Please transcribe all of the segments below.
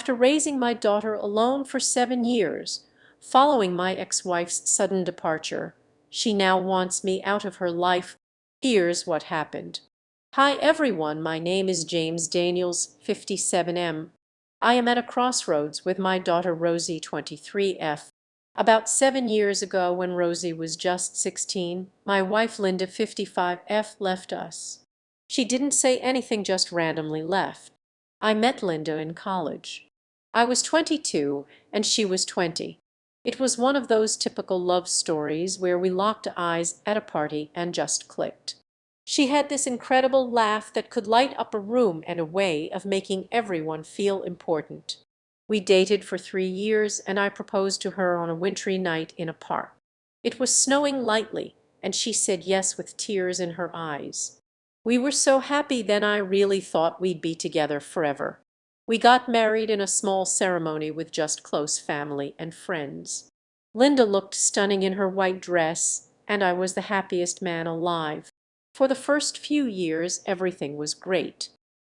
After raising my daughter alone for 7 years, following my ex-wife's sudden departure, she now wants me out of her life. Here's what happened. Hi everyone, my name is James Daniels, 57M. I am at a crossroads with my daughter Rosie, 23F. About 7 years ago, when Rosie was just 16, my wife Linda, 55F, left us. She didn't say anything, just randomly left. I met Linda in college. I was 22 and she was 20. It was one of those typical love stories where we locked eyes at a party and just clicked. She had this incredible laugh that could light up a room and a way of making everyone feel important. We dated for 3 years and I proposed to her on a wintry night in a park. It was snowing lightly and she said yes with tears in her eyes. We were so happy then, I really thought we'd be together forever. We got married in a small ceremony with just close family and friends. Linda looked stunning in her white dress, and I was the happiest man alive. For the first few years, everything was great.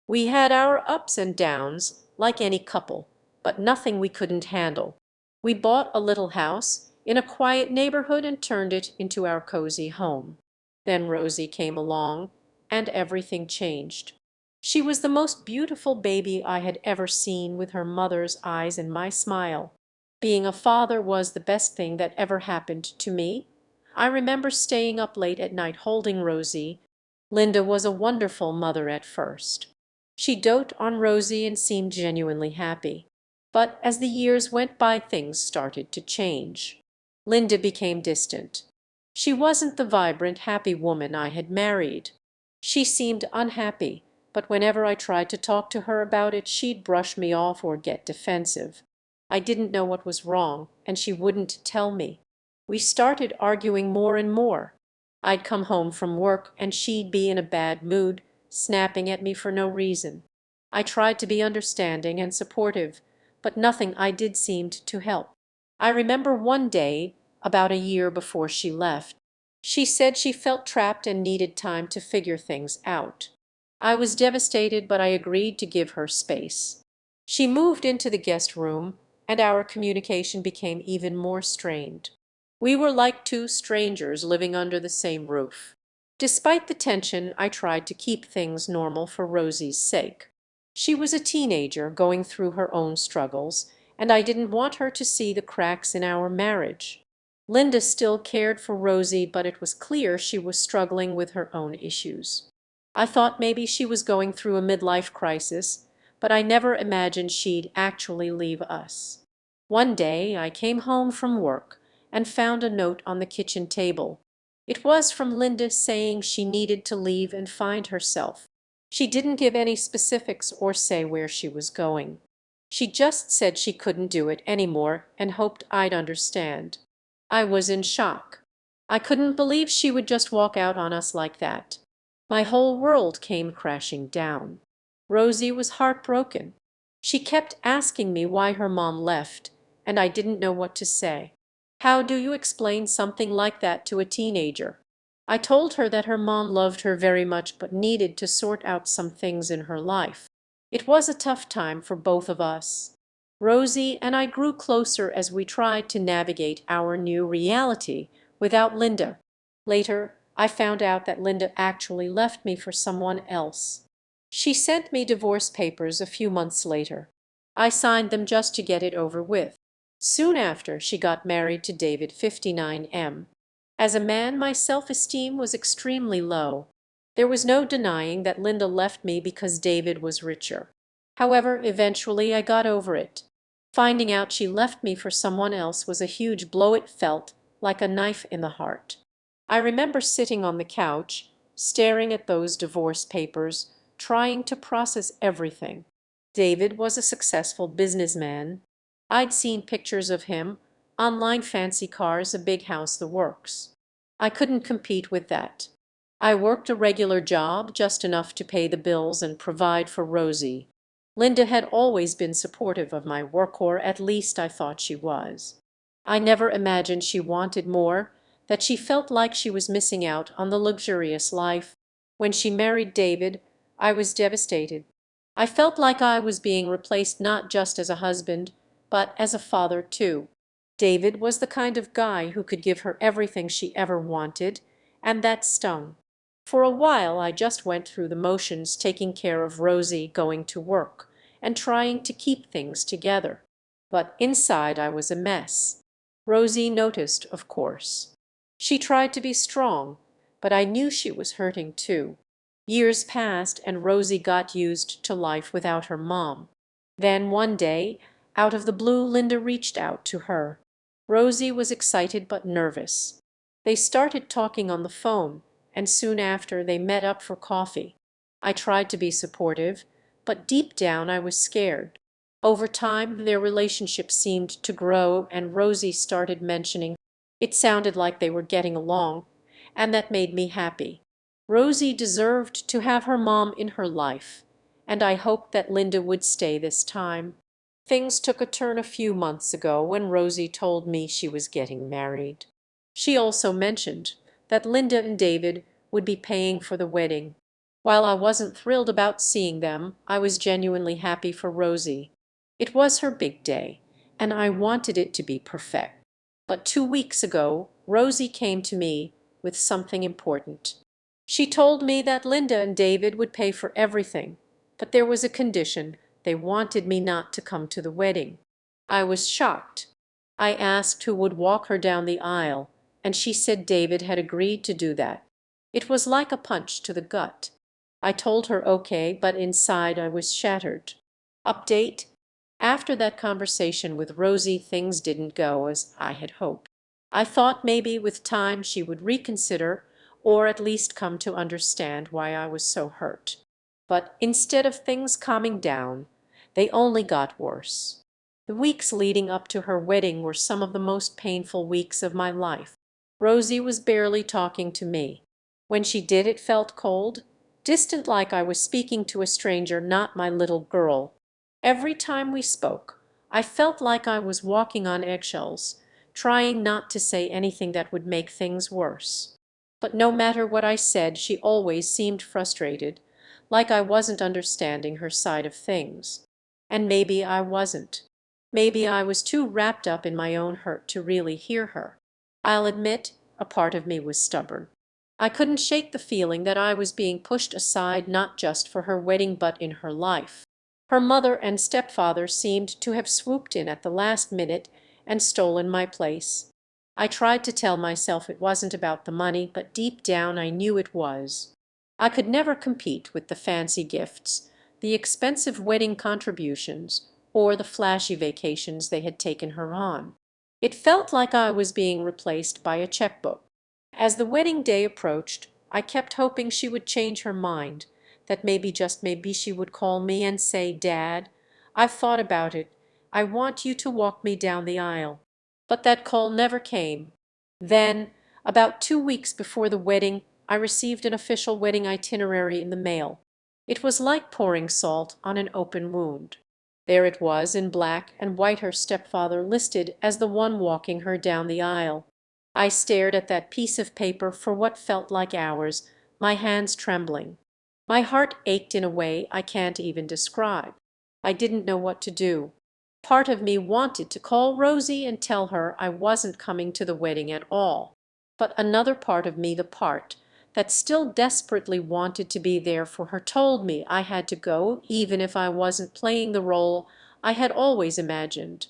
We had our ups and downs, like any couple, but nothing we couldn't handle. We bought a little house in a quiet neighborhood and turned it into our cozy home. Then Rosie came along, and everything changed. She was the most beautiful baby I had ever seen, with her mother's eyes and my smile. Being a father was the best thing that ever happened to me. I remember staying up late at night holding Rosie. Linda was a wonderful mother at first. She doted on Rosie and seemed genuinely happy. But as the years went by, things started to change. Linda became distant. She wasn't the vibrant, happy woman I had married. She seemed unhappy, but whenever I tried to talk to her about it, she'd brush me off or get defensive. I didn't know what was wrong, and she wouldn't tell me. We started arguing more and more. I'd come home from work and she'd be in a bad mood, snapping at me for no reason. I tried to be understanding and supportive, but nothing I did seemed to help. I remember one day, about a year before she left, she said she felt trapped and needed time to figure things out. I was devastated, but I agreed to give her space. She moved into the guest room, and our communication became even more strained. We were like two strangers living under the same roof. Despite the tension, I tried to keep things normal for Rosie's sake. She was a teenager going through her own struggles, and I didn't want her to see the cracks in our marriage. Linda still cared for Rosie, but it was clear she was struggling with her own issues. I thought maybe she was going through a midlife crisis, but I never imagined she'd actually leave us. One day I came home from work and found a note on the kitchen table. It was from Linda saying she needed to leave and find herself. She didn't give any specifics or say where she was going. She just said she couldn't do it anymore and hoped I'd understand. I was in shock. I couldn't believe she would just walk out on us like that. My whole world came crashing down. Rosie was heartbroken. She kept asking me why her mom left, and I didn't know what to say. How do you explain something like that to a teenager? I told her that her mom loved her very much but needed to sort out some things in her life. It was a tough time for both of us. Rosie and I grew closer as we tried to navigate our new reality without Linda. Later, I found out that Linda actually left me for someone else. She sent me divorce papers a few months later. I signed them just to get it over with. Soon after, she got married to David, 59M. As a man, my self-esteem was extremely low. There was no denying that Linda left me because David was richer. However, eventually I got over it. Finding out she left me for someone else was a huge blow. It felt like a knife in the heart. I remember sitting on the couch, staring at those divorce papers, trying to process everything. David was a successful businessman. I'd seen pictures of him, online, fancy cars, a big house, the works. I couldn't compete with that. I worked a regular job, just enough to pay the bills and provide for Rosie. Linda had always been supportive of my work, or at least I thought she was. I never imagined she wanted more, that she felt like she was missing out on the luxurious life. When she married David, I was devastated. I felt like I was being replaced not just as a husband, but as a father too. David was the kind of guy who could give her everything she ever wanted, and that stung. For a while I just went through the motions, taking care of Rosie, going to work, and trying to keep things together. But inside I was a mess. Rosie noticed, of course. She tried to be strong, but I knew she was hurting too. Years passed and Rosie got used to life without her mom. Then one day, out of the blue, Linda reached out to her. Rosie was excited but nervous. They started talking on the phone, and soon after they met up for coffee. I tried to be supportive, but deep down I was scared. Over time, their relationship seemed to grow, and Rosie started mentioning it sounded like they were getting along, and that made me happy. Rosie deserved to have her mom in her life, and I hoped that Linda would stay this time. Things took a turn a few months ago when Rosie told me she was getting married. She also mentioned that Linda and David would be paying for the wedding. While I wasn't thrilled about seeing them, I was genuinely happy for Rosie. It was her big day, and I wanted it to be perfect. But 2 weeks ago, Rosie came to me with something important. She told me that Linda and David would pay for everything, but there was a condition. They wanted me not to come to the wedding. I was shocked. I asked who would walk her down the aisle, and she said David had agreed to do that. It was like a punch to the gut. I told her okay, but inside I was shattered. Update: after that conversation with Rosie, things didn't go as I had hoped. I thought maybe with time she would reconsider, or at least come to understand why I was so hurt. But instead of things calming down, they only got worse. The weeks leading up to her wedding were some of the most painful weeks of my life. Rosie was barely talking to me. When she did, it felt cold, distant, like I was speaking to a stranger, not my little girl. Every time we spoke, I felt like I was walking on eggshells, trying not to say anything that would make things worse. But no matter what I said, she always seemed frustrated, like I wasn't understanding her side of things. And maybe I wasn't. Maybe I was too wrapped up in my own hurt to really hear her. I'll admit, a part of me was stubborn. I couldn't shake the feeling that I was being pushed aside, not just for her wedding but in her life. Her mother and stepfather seemed to have swooped in at the last minute and stolen my place. I tried to tell myself it wasn't about the money, but deep down I knew it was. I could never compete with the fancy gifts, the expensive wedding contributions, or the flashy vacations they had taken her on. It felt like I was being replaced by a checkbook. As the wedding day approached, I kept hoping she would change her mind, that maybe, just maybe, she would call me and say, "Dad, I've thought about it. I want you to walk me down the aisle." But that call never came. Then, about 2 weeks before the wedding, I received an official wedding itinerary in the mail. It was like pouring salt on an open wound. There it was in black and white, her stepfather listed as the one walking her down the aisle. I stared at that piece of paper for what felt like hours, my hands trembling. My heart ached in a way I can't even describe. I didn't know what to do. Part of me wanted to call Rosie and tell her I wasn't coming to the wedding at all. But another part of me, the part that still desperately wanted to be there for her, told me I had to go, even if I wasn't playing the role I had always imagined.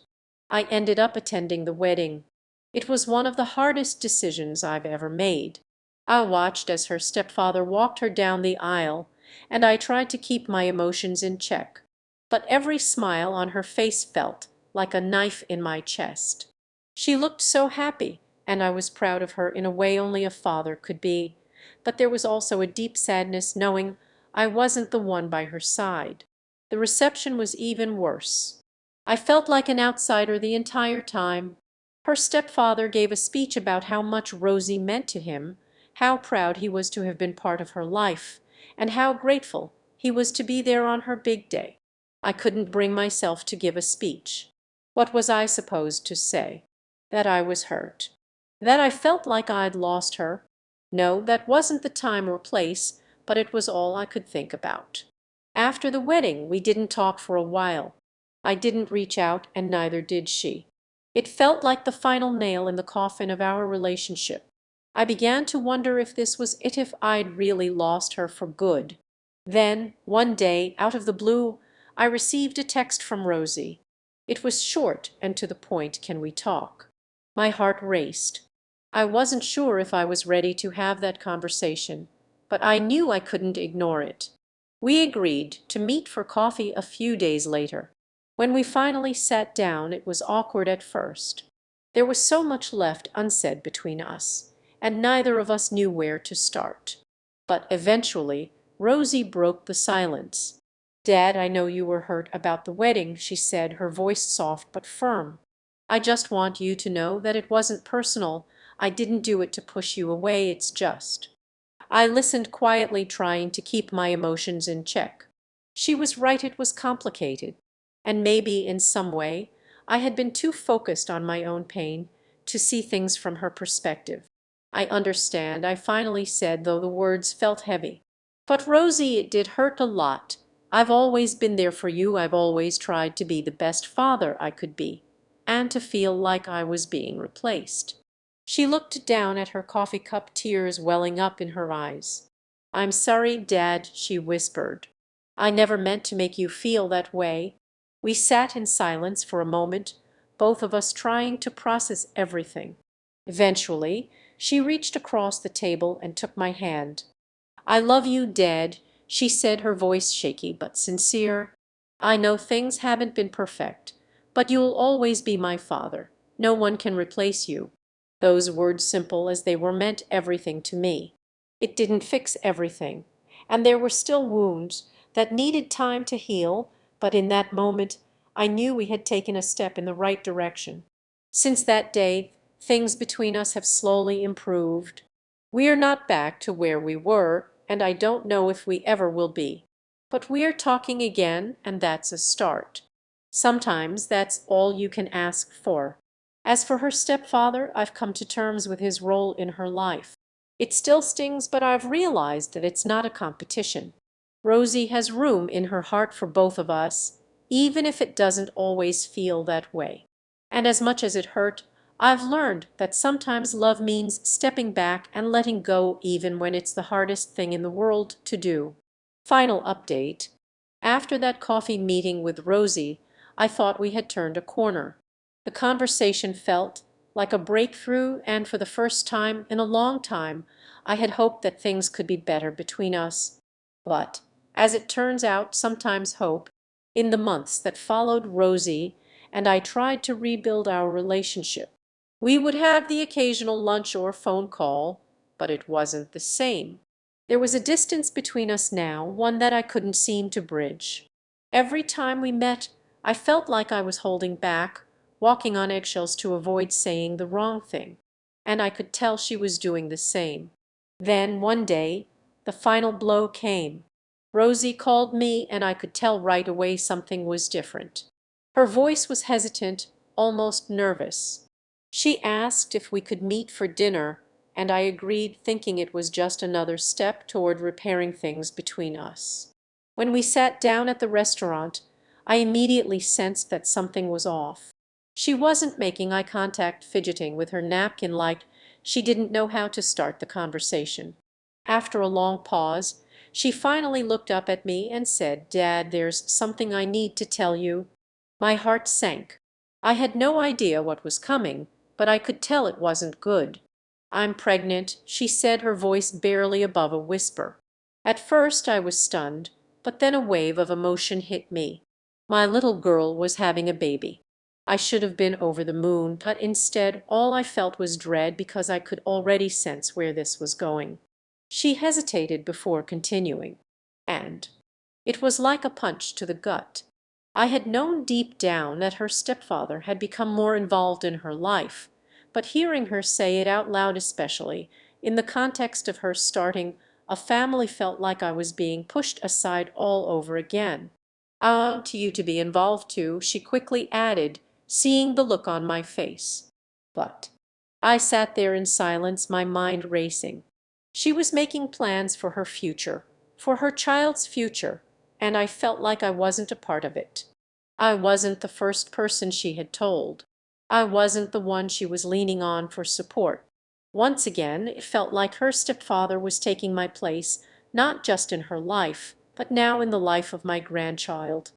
I ended up attending the wedding. It was one of the hardest decisions I've ever made. I watched as her stepfather walked her down the aisle, and I tried to keep my emotions in check. But every smile on her face felt like a knife in my chest. She looked so happy, and I was proud of her in a way only a father could be. But there was also a deep sadness knowing I wasn't the one by her side. The reception was even worse. I felt like an outsider the entire time. Her stepfather gave a speech about how much Rosie meant to him, how proud he was to have been part of her life, and how grateful he was to be there on her big day. I couldn't bring myself to give a speech. What was I supposed to say? That I was hurt? That I felt like I'd lost her? No, that wasn't the time or place, but it was all I could think about. After the wedding, we didn't talk for a while. I didn't reach out, and neither did she. It felt like the final nail in the coffin of our relationship. I began to wonder if this was it, if I'd really lost her for good. Then, one day, out of the blue, I received a text from Rosie. It was short and to the point. "Can we talk?" My heart raced. I wasn't sure if I was ready to have that conversation, but I knew I couldn't ignore it. We agreed to meet for coffee a few days later. When we finally sat down, it was awkward at first. There was so much left unsaid between us, and neither of us knew where to start. But eventually, Rosie broke the silence. "Dad, I know you were hurt about the wedding," she said, her voice soft but firm. "I just want you to know that it wasn't personal. I didn't do it to push you away, it's just—" I listened quietly, trying to keep my emotions in check. She was right, it was complicated. And maybe in some way I had been too focused on my own pain to see things from her perspective. "I understand," I finally said, though the words felt heavy. "But Rosie, it did hurt a lot. I've always been there for you. I've always tried to be the best father I could be, and to feel like I was being replaced." She looked down at her coffee cup, tears welling up in her eyes. "I'm sorry, Dad," she whispered. "I never meant to make you feel that way." We sat in silence for a moment, both of us trying to process everything. Eventually, she reached across the table and took my hand. "I love you, Dad," she said, her voice shaky but sincere. "I know things haven't been perfect, but you'll always be my father. No one can replace you." Those words, simple as they were, meant everything to me. It didn't fix everything, and there were still wounds that needed time to heal, but in that moment I knew we had taken a step in the right direction. Since that day, things between us have slowly improved. We are not back to where we were, and I don't know if we ever will be. But we are talking again, and that's a start. Sometimes that's all you can ask for. As for her stepfather, I've come to terms with his role in her life. It still stings, but I've realized that it's not a competition. Rosie has room in her heart for both of us, even if it doesn't always feel that way. And as much as it hurt, I've learned that sometimes love means stepping back and letting go, even when it's the hardest thing in the world to do. Final update. After that coffee meeting with Rosie, I thought we had turned a corner. The conversation felt like a breakthrough, and for the first time in a long time, I had hoped that things could be better between us. But, as it turns out, sometimes hope. In the months that followed Rosie and I tried to rebuild our relationship, we would have the occasional lunch or phone call, but it wasn't the same. There was a distance between us now, one that I couldn't seem to bridge. Every time we met, I felt like I was holding back, walking on eggshells to avoid saying the wrong thing, and I could tell she was doing the same. Then, one day, the final blow came. Rosie called me, and I could tell right away something was different. Her voice was hesitant, almost nervous. She asked if we could meet for dinner, and I agreed, thinking it was just another step toward repairing things between us. When we sat down at the restaurant, I immediately sensed that something was off. She wasn't making eye contact, fidgeting with her napkin like she didn't know how to start the conversation. After a long pause, she finally looked up at me and said, "Dad, there's something I need to tell you." My heart sank. I had no idea what was coming, but I could tell it wasn't good. "I'm pregnant," she said, her voice barely above a whisper. At first I was stunned, but then a wave of emotion hit me. My little girl was having a baby. I should have been over the moon, but instead all I felt was dread, because I could already sense where this was going. She hesitated before continuing, and it was like a punch to the gut. I had known deep down that her stepfather had become more involved in her life, but hearing her say it out loud, especially in the context of her starting a family, felt like I was being pushed aside all over again. "I want you to be involved too," she quickly added, seeing the look on my face. But I sat there in silence, my mind racing. She was making plans for her future, for her child's future, and I felt like I wasn't a part of it. I wasn't the first person she had told. I wasn't the one she was leaning on for support. Once again, it felt like her stepfather was taking my place, not just in her life, but now in the life of my grandchild.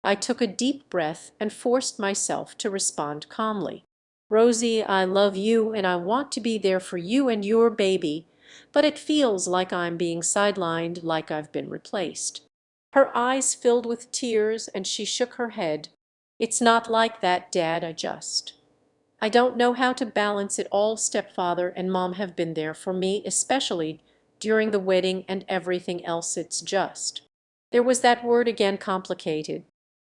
I took a deep breath and forced myself to respond calmly. Rosie, I love you and I want to be there for you and your baby, but it feels like I'm being sidelined, like I've been replaced. Her eyes filled with tears and she shook her head. It's not like that, Dad, I don't know how to balance it all. Stepfather and Mom have been there for me, especially during the wedding and everything else. It's just. There was that word again, complicated.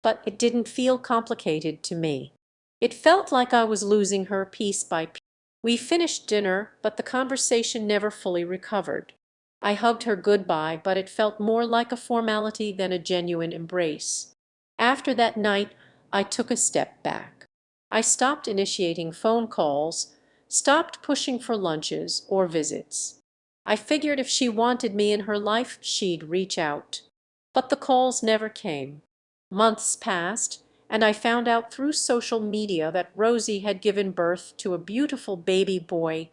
But it didn't feel complicated to me. It felt like I was losing her piece by piece. We finished dinner, but the conversation never fully recovered. I hugged her goodbye, but it felt more like a formality than a genuine embrace. After that night, I took a step back. I stopped initiating phone calls, stopped pushing for lunches or visits. I figured if she wanted me in her life, she'd reach out. But the calls never came. Months passed, and I found out through social media that Rosie had given birth to a beautiful baby boy.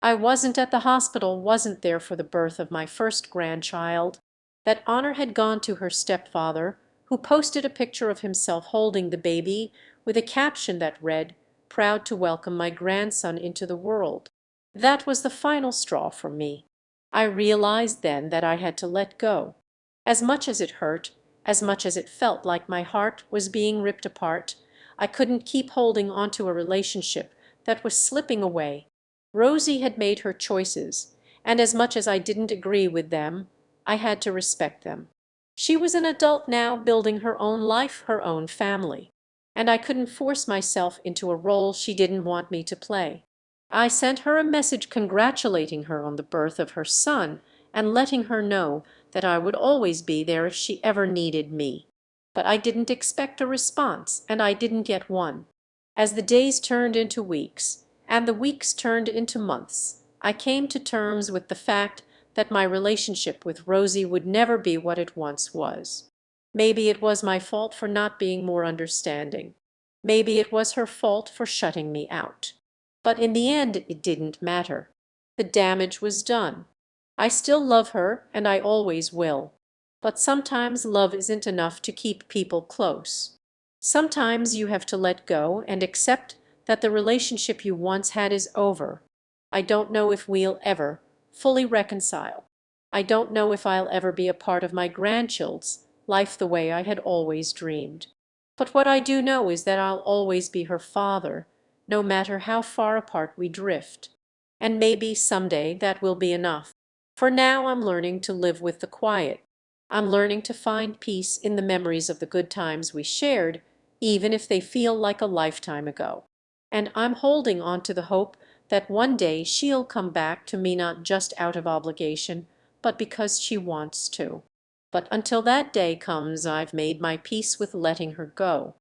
I wasn't at the hospital, wasn't there for the birth of my first grandchild. That honor had gone to her stepfather, who posted a picture of himself holding the baby with a caption that read, "Proud to welcome my grandson into the world." That was the final straw for me. I realized then that I had to let go. As much as it hurt, as much as it felt like my heart was being ripped apart, I couldn't keep holding onto a relationship that was slipping away. Rosie had made her choices, and as much as I didn't agree with them, I had to respect them. She was an adult now, building her own life, her own family, and I couldn't force myself into a role she didn't want me to play. I sent her a message congratulating her on the birth of her son and letting her know that I would always be there if she ever needed me. But I didn't expect a response, and I didn't get one. As the days turned into weeks, and the weeks turned into months, I came to terms with the fact that my relationship with Rosie would never be what it once was. Maybe it was my fault for not being more understanding. Maybe it was her fault for shutting me out. But in the end, it didn't matter. The damage was done. I still love her, and I always will. But sometimes love isn't enough to keep people close. Sometimes you have to let go and accept that the relationship you once had is over. I don't know if we'll ever fully reconcile. I don't know if I'll ever be a part of my grandchild's life the way I had always dreamed. But what I do know is that I'll always be her father, no matter how far apart we drift. And maybe someday that will be enough. For now, I'm learning to live with the quiet. I'm learning to find peace in the memories of the good times we shared, even if they feel like a lifetime ago. And I'm holding on to the hope that one day she'll come back to me, not just out of obligation, but because she wants to. But until that day comes, I've made my peace with letting her go.